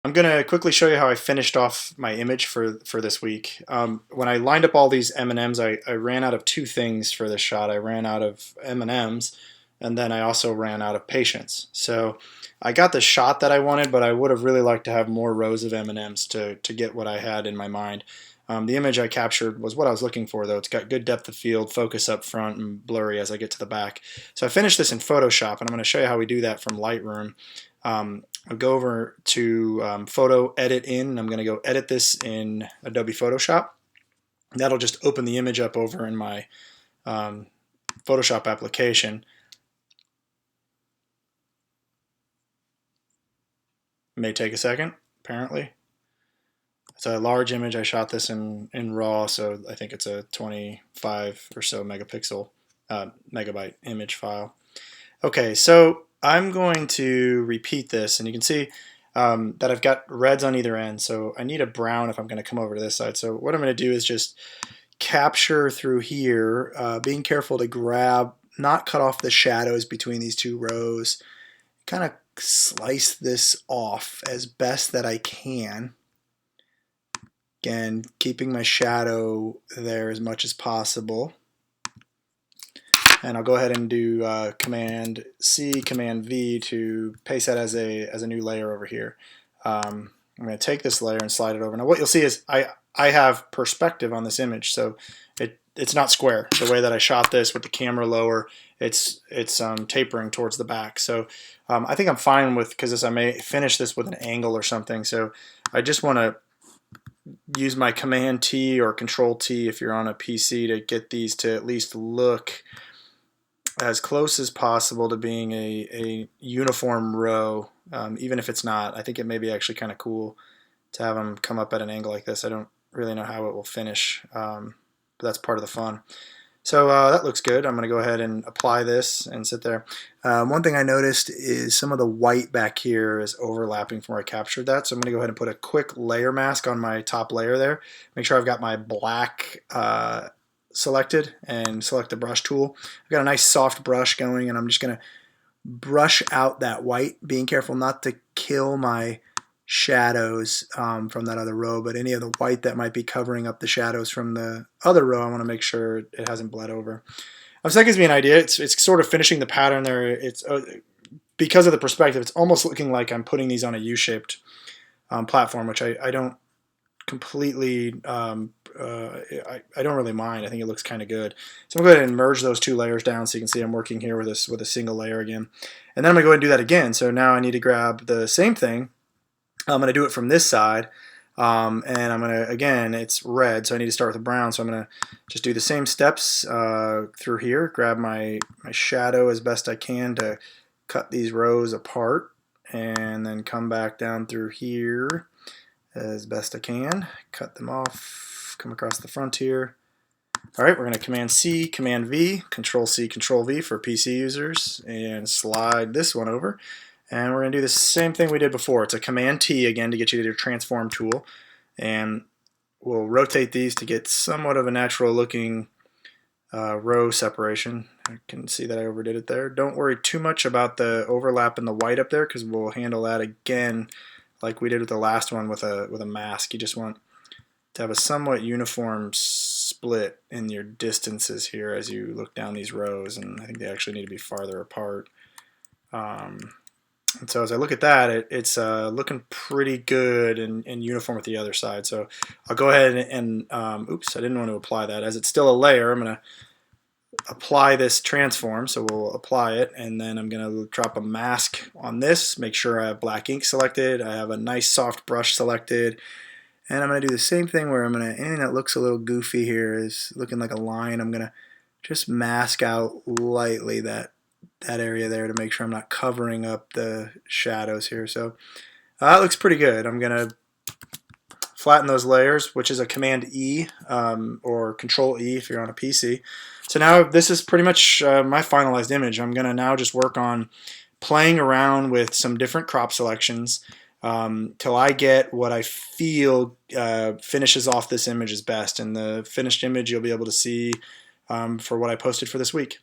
I'm going to quickly show you how I finished off my image for this week. When I lined up all these M&Ms, I ran out of two things for this shot. I ran out of M&Ms, and then I also ran out of patience. So I got the shot that I wanted, but I would have really liked to have more rows of M&Ms to get what I had in my mind. The image I captured was what I was looking for, though. It's got good depth of field, focus up front, and blurry as I get to the back. So I finished this in Photoshop, and I'm going to show you how we do that from Lightroom. I'll go over to Photo Edit In, and I'm going to go edit this in Adobe Photoshop. That'll just open the image up over in my Photoshop application. It may take a second, apparently. It's a large image. I shot this in RAW, so I think it's a 25 or so megapixel megabyte image file. Okay, so I'm going to repeat this, and you can see that I've got reds on either end, so I need a brown if I'm going to come over to this side. So what I'm going to do is just capture through here, being careful to grab, not cut off the shadows between these two rows, kind of slice this off as best that I can. Again, keeping my shadow there as much as possible. And I'll go ahead and do Command C, Command V to paste that as a new layer over here. I'm going to take this layer and slide it over. Now what you'll see is I have perspective on this image, so it's not square. The way that I shot this with the camera lower, it's tapering towards the back. So I think I'm fine with, because I may finish this with an angle or something. So I just want to use my Command T or Control T if you're on a PC to get these to at least look as close as possible to being a uniform row, even if it's not. I think it may be actually kind of cool to have them come up at an angle like this. I don't really know how it will finish, but that's part of the fun. So that looks good. I'm going to go ahead and apply this and sit there. One thing I noticed is some of the white back here is overlapping from where I captured that. So I'm going to go ahead and put a quick layer mask on my top layer there. Make sure I've got my black selected and select the brush tool. I've got a nice soft brush going, and I'm just going to brush out that white, being careful not to kill my shadows from that other row, but any of the white that might be covering up the shadows from the other row, I want to make sure it hasn't bled over. So that gives me an idea. It's sort of finishing the pattern there. It's because of the perspective, it's almost looking like I'm putting these on a U-shaped platform, which I don't completely I don't really mind. I think it looks kind of good. So I'm going to go ahead and merge those two layers down so you can see I'm working here with a single layer again. And then I'm going to go ahead and do that again. So now I need to grab the same thing. I'm going to do it from this side. And I'm going to, again, it's red, so I need to start with the brown. So I'm going to just do the same steps through here. Grab my shadow as best I can to cut these rows apart. And then come back down through here as best I can. Cut them off, come across the front here. All right, we're going to Command C, Command V, Control C, Control V for PC users, and slide this one over. And we're going to do the same thing we did before. It's a Command T again to get you to your transform tool. And we'll rotate these to get somewhat of a natural looking row separation. I can see that I overdid it there. Don't worry too much about the overlap in the white up there, because we'll handle that again like we did with the last one with a mask. You just want to have a somewhat uniform split in your distances here as you look down these rows, and I think they actually need to be farther apart. And so as I look at that, it's looking pretty good and uniform with the other side. So I'll go ahead and oops, I didn't want to apply that. As it's still a layer, I'm going to apply this transform. So we'll apply it, and then I'm going to drop a mask on this, make sure I have black ink selected, I have a nice soft brush selected, and I'm going to do the same thing where I'm going to, anything that looks a little goofy here is looking like a line, I'm going to just mask out lightly that area there to make sure I'm not covering up the shadows here. So that looks pretty good. I'm going to flatten those layers, which is a Command E or Control E if you're on a PC. So now this is pretty much my finalized image. I'm going to now just work on playing around with some different crop selections till I get what I feel finishes off this image as best. And the finished image you'll be able to see for what I posted for this week.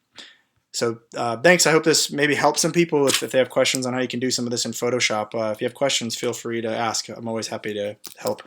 So thanks. I hope this maybe helps some people if they have questions on how you can do some of this in Photoshop. If you have questions, feel free to ask. I'm always happy to help.